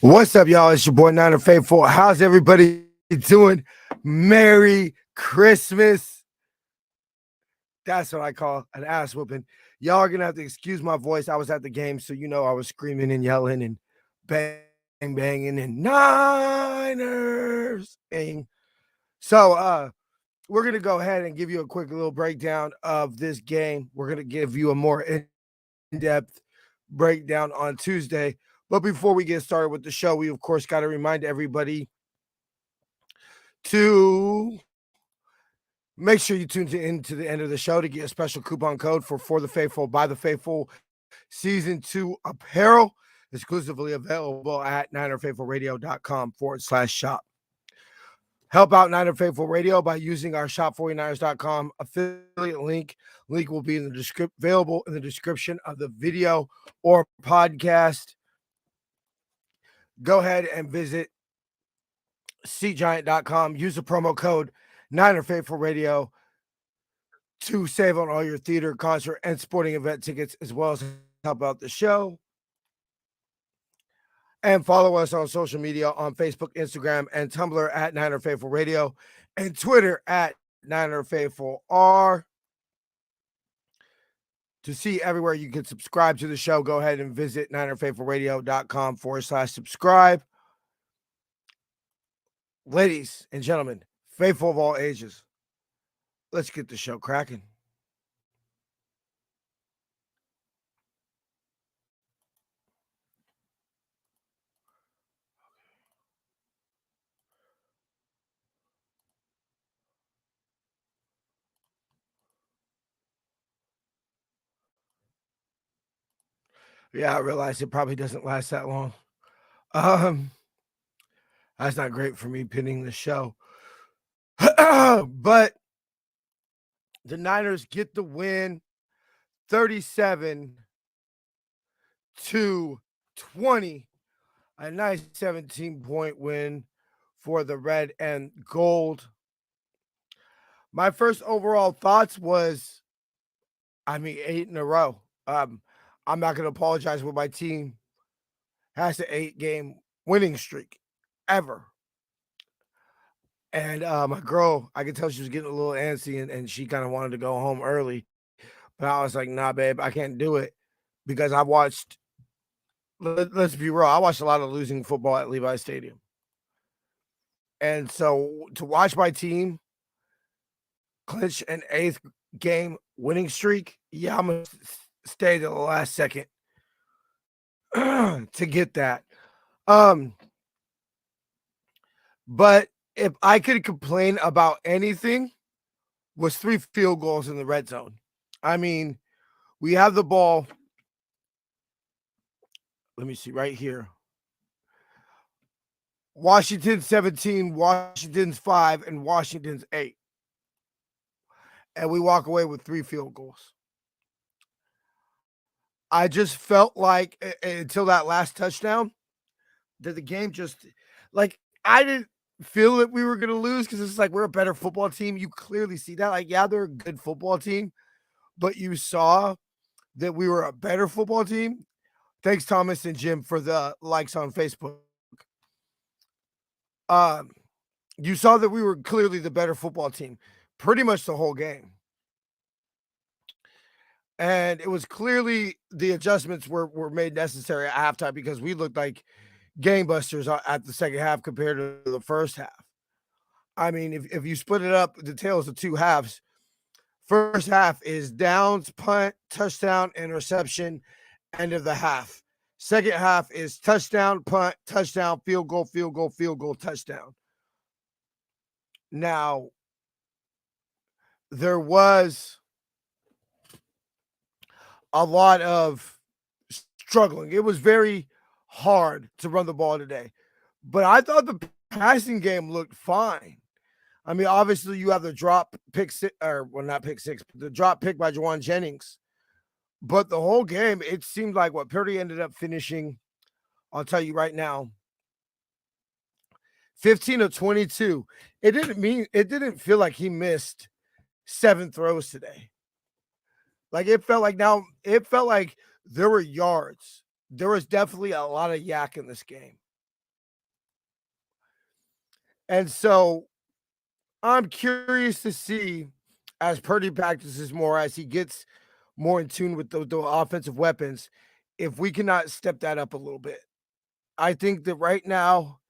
What's up, y'all? It's your boy Niner Faithful. How's everybody doing? Merry Christmas. That's what I call an ass whooping. Y'all are gonna have to excuse my voice. I was at the game, so I was screaming and yelling and banging and Niners. So we're gonna go ahead and give you a quick little breakdown of this game. We're gonna give you a more in-depth breakdown on Tuesday. But before we get started with the show, we of course got to remind everybody to make sure you tune in to the end of the show to get a special coupon code for the Faithful by the Faithful Season 2 apparel, exclusively available at ninerfaithfulradio.com/shop. Help out Niner Faithful Radio by using our shop49ers.com affiliate link. Link will be in the available in the description of the video or podcast. Go ahead and visit SeatGiant.com. Use the promo code Niner Faithful Radio to save on all your theater, concert, and sporting event tickets, as well as help out the show. And follow us on social media on Facebook, Instagram, and Tumblr at Niner Faithful Radio, and Twitter at Niner Faithful R. To see everywhere you can subscribe to the show, go ahead and visit ninerfaithfulradio.com/subscribe. Ladies and gentlemen, faithful of all ages, let's get the show cracking. Yeah, I realize it probably doesn't last that long. Um, that's not great for me pinning the show. But the Niners get the win 37-20. A nice 17-point win for the red and gold. My first overall thoughts was, 8 in a row. I'm not going to apologize when my team has an 8-game winning streak ever. And my girl, I could tell she was getting a little antsy and she kind of wanted to go home early. But I was like, nah, babe, I can't do it because let's be real, I watched a lot of losing football at Levi Stadium. And so to watch my team clinch an 8th game winning streak, yeah, I'm going to stay to the last second to get that. But if I could complain about anything, was 3 field goals in the red zone. I mean, we have the ball. Let me see right here. Washington 17, Washington's 5, and Washington's 8. And we walk away with 3 field goals. I just felt like until that last touchdown that the game just I didn't feel that we were going to lose because it's like we're a better football team. You clearly see that. Like, yeah, they're a good football team, but you saw that we were a better football team. Thanks, Thomas and Jim, for the likes on Facebook. You saw that we were clearly the better football team pretty much the whole game. And it was clearly the adjustments were made necessary at halftime because we looked like gangbusters at the second half compared to the first half. I mean, if you split it up, the tales of 2 halves. First half is downs, punt, touchdown, interception, end of the half. Second half is touchdown, punt, touchdown, field goal, field goal, field goal, touchdown. Now, there was a lot of struggling. It was very hard to run the ball today. But I thought the passing game looked fine. I mean, obviously you have the drop pick not pick six, but the drop pick by Jauan Jennings. But the whole game, it seemed like what Purdy ended up finishing, I'll tell you right now, 15 of 22. It didn't feel like he missed 7 throws today. Like it felt like there were yards. There was definitely a lot of yak in this game. And so I'm curious to see as Purdy practices more, as he gets more in tune with the offensive weapons, if we cannot step that up a little bit. I think that right now,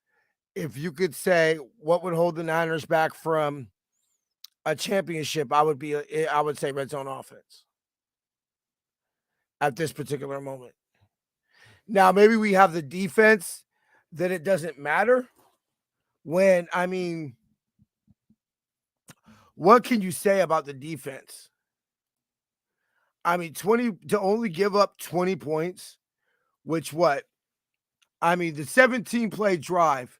if you could say what would hold the Niners back from a championship, I would say red zone offense at this particular moment. Now, maybe we have the defense that it doesn't matter when, I mean, what can you say about the defense? I mean, 20 to only give up 20 points, which what? I mean, the 17 play drive,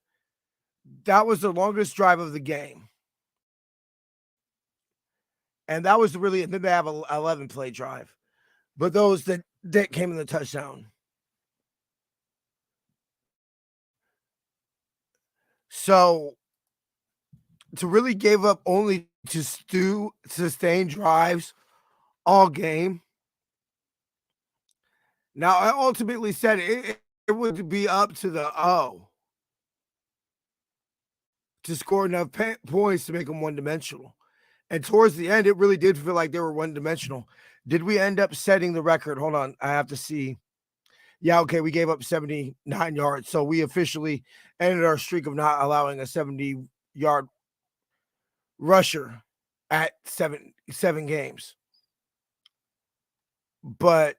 that was the longest drive of the game. And that was really, and then they have an 11 play drive. But those that came in the touchdown. So to really give up only to sustain drives all game. Now, I ultimately said it would be up to the O to score enough points to make them one-dimensional. And towards the end, it really did feel like they were one-dimensional. Did we end up setting the record? Hold on, I have to see. Yeah, okay, we gave up 79 yards. So we officially ended our streak of not allowing a 70-yard rusher at seven games. But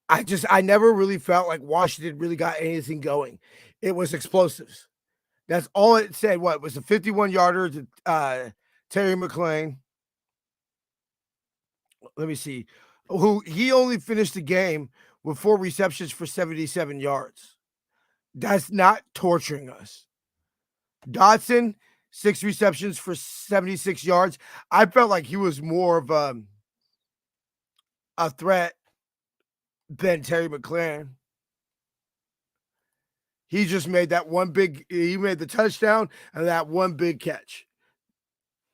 I never really felt like Washington really got anything going. It was explosives. That's all it said. What was a 51-yarder to Terry McLaurin? Let me see. Who he only finished the game with 4 receptions for 77 yards. That's not torturing us. Dotson, 6 receptions for 76 yards. I felt like he was more of a threat than Terry McLaurin. He just made that one he made the touchdown and that one big catch.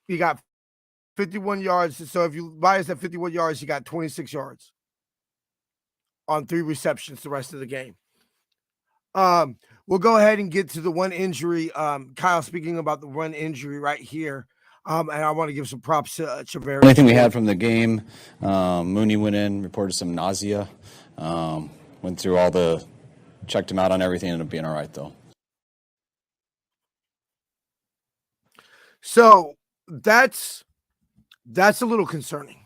He got 51 yards. So if you minus that 51 yards, he got 26 yards on 3 receptions the rest of the game. We'll go ahead and get to the one injury. Kyle, speaking about the one injury right here. And I want to give some props to Chavarri. The only thing we had from the game, Mooney went in, reported some nausea, went through checked him out on everything, ended up being all right, though. So that's a little concerning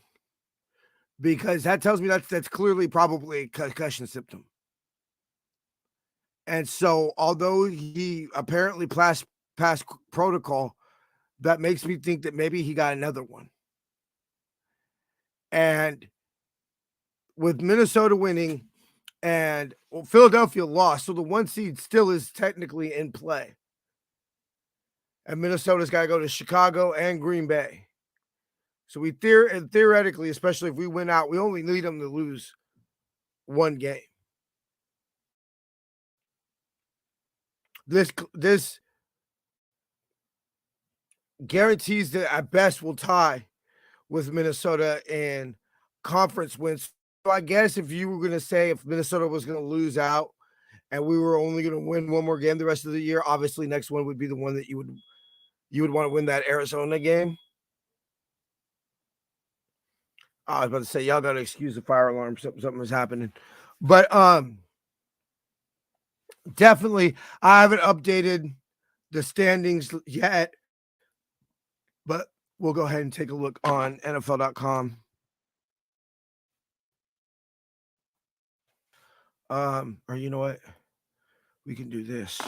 because that tells me that's clearly probably a concussion symptom. And so although he apparently passed protocol, that makes me think that maybe he got another one. And with Minnesota winning and Philadelphia lost, so the 1 seed still is technically in play. And Minnesota's got to go to Chicago and Green Bay. So we theoretically, especially if we win out, we only need them to lose 1 game. This guarantees that at best we'll tie with Minnesota in conference wins. So I guess if you were going to say if Minnesota was going to lose out and we were only going to win 1 more game the rest of the year, obviously next one would be the one that you would want to win, that Arizona game. I was about to say, y'all got to excuse the fire alarm. Something was happening. But definitely, I haven't updated the standings yet. But we'll go ahead and take a look on NFL.com. Or you know what? We can do this.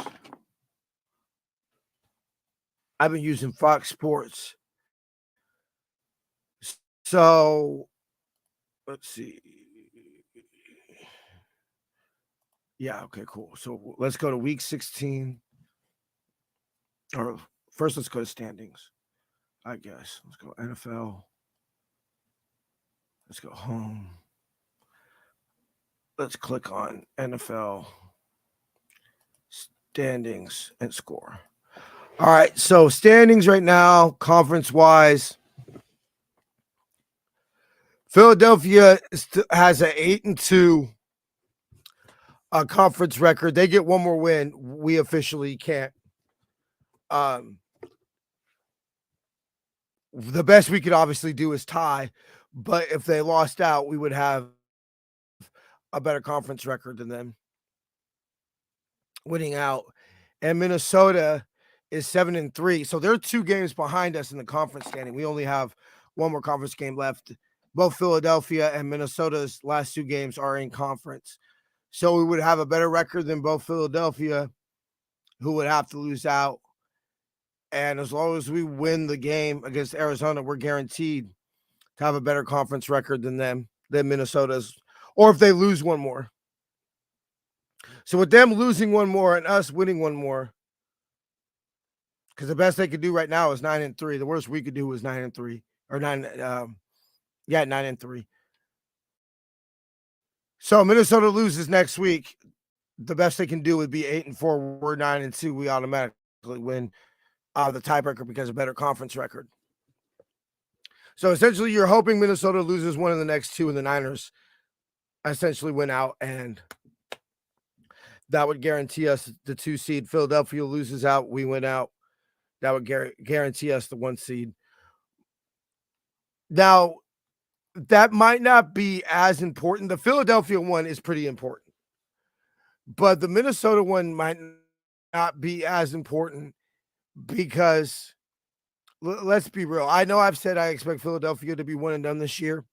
I've been using Fox Sports. So let's see. Yeah, okay, cool. So let's go to week 16. Or first, let's go to standings, I guess. Let's go NFL. Let's go home. Let's click on NFL standings and score. All right, so standings right now, conference-wise. Philadelphia has an 8-2 a conference record. They get one more win. We officially can't. The best we could obviously do is tie, but if they lost out, we would have a better conference record than them winning out. And Minnesota is 7-3. So they're 2 games behind us in the conference standing. We only have one more conference game left. Both Philadelphia and Minnesota's last 2 games are in conference. So we would have a better record than both Philadelphia, who would have to lose out. And as long as we win the game against Arizona, we're guaranteed to have a better conference record than them, than Minnesota's, or if they lose one more. So with them losing one more and us winning one more, because the best they could do right now is 9-3. The worst we could do was 9-3 or 9-3. So Minnesota loses next week. The best they can do would be 8-4. We're 9-2. We automatically win the tiebreaker because of better conference record. So essentially, you're hoping Minnesota loses one of the next 2 and the Niners essentially win out, and that would guarantee us the 2 seed. Philadelphia loses out, we win out. That would guarantee us the 1 seed. Now, that might not be as important. The Philadelphia one is pretty important, but the Minnesota one might not be as important because let's be real. I know I've said I expect Philadelphia to be one and done this year,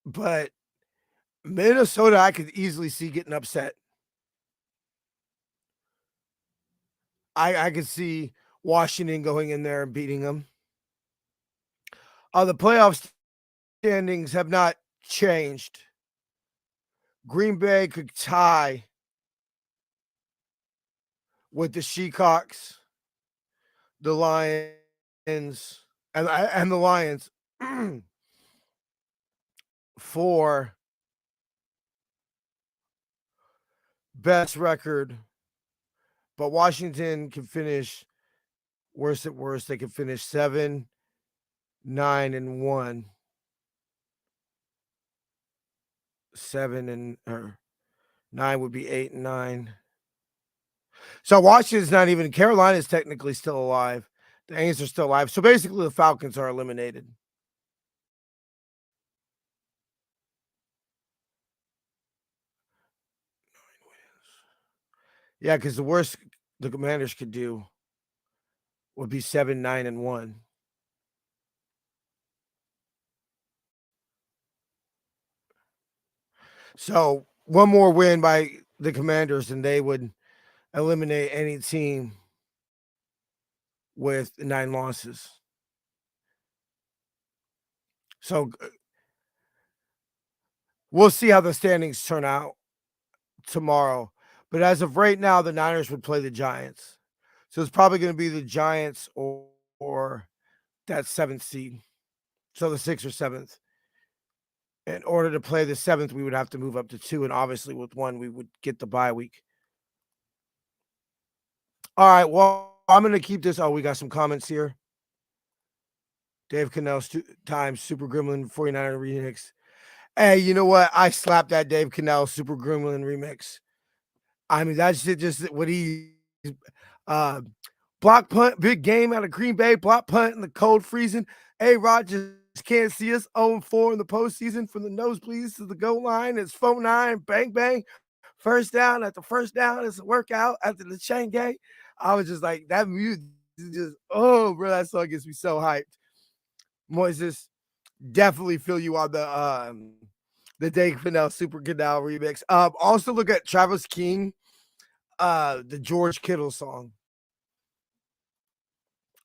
but Minnesota, I could easily see getting upset. I could see Washington going in there and beating them. The playoff standings have not changed. Green Bay could tie with the Seahawks, the Lions, and the Lions for best record. But Washington can finish worst at worst. They can finish 7-9-1. 9 would be 8-9. So Washington's not even. Carolina's technically still alive. The Aints are still alive. So basically, the Falcons are eliminated. Yeah, because the worst the Commanders could do would be 7-9-1. So one more win by the Commanders, and they would eliminate any team with 9 losses. So we'll see how the standings turn out tomorrow. But as of right now, the Niners would play the Giants. So it's probably going to be the Giants or that 7th seed. So the 6th or 7th. In order to play the 7th, we would have to move up to 2. And obviously with 1, we would get the bye week. All right. Well, I'm going to keep this. Oh, we got some comments here. Dave Cannell times Super Gremlin 49er remix. Hey, you know what? I slapped that Dave Cannell Super Gremlin remix. I mean, that shit just what he block punt, big game out of Green Bay, block punt in the cold freezing. Hey, Rodgers can't see us 0-4 in the postseason from the nosebleeds to the goal line. It's 4-9, bang, bang. First down after first down. It's a workout after the chain gang. I was just like, that music is just, oh, bro, that song gets me so hyped. Moises, definitely feel you on the Dave Cannell Super Cannell remix. Also look at Travis King, the George Kittle song.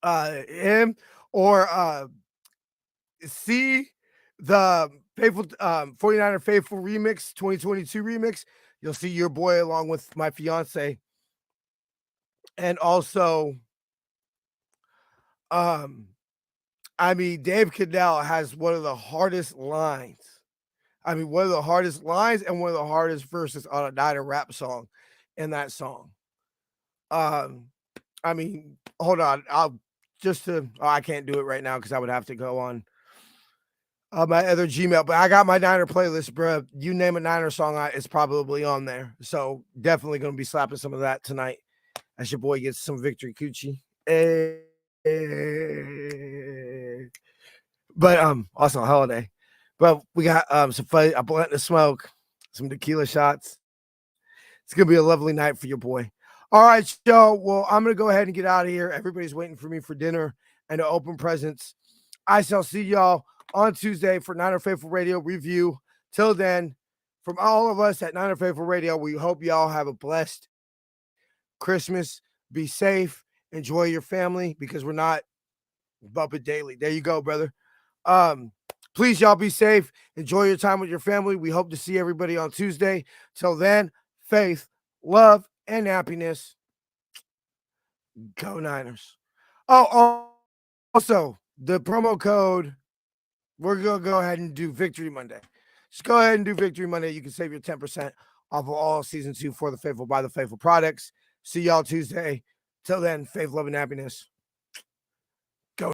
Him or see the Faithful 49er Faithful remix, 2022 remix. You'll see your boy along with my fiance. And also, I mean, Dave Cannell has one of the hardest lines. I mean, one of the hardest lines and one of the hardest verses on a Niner rap song in that song. I mean, hold on. I can't do it right now because I would have to go on my other Gmail, but I got my Niner playlist, bro. You name a Niner song, it's probably on there. So definitely going to be slapping some of that tonight as your boy gets some victory coochie. But also a holiday. But we got some fun, a blunt to smoke, some tequila shots. It's gonna be a lovely night for your boy. All right, y'all. Well, I'm gonna go ahead and get out of here. Everybody's waiting for me for dinner and to open presents. I shall see y'all on Tuesday for Niner Faithful Radio review. Till then, from all of us at Niner Faithful Radio, we hope y'all have a blessed Christmas. Be safe. Enjoy your family because we're not bumping daily. There you go, brother. Please, y'all be safe. Enjoy your time with your family. We hope to see everybody on Tuesday. Till then, faith, love, and happiness. Go Niners. Also, the promo code, we're going to go ahead and do Victory Monday. Just go ahead and do Victory Monday. You can save your 10% off of all season 2 for the Faithful by the Faithful products. See y'all Tuesday. Till then, faith, love, and happiness.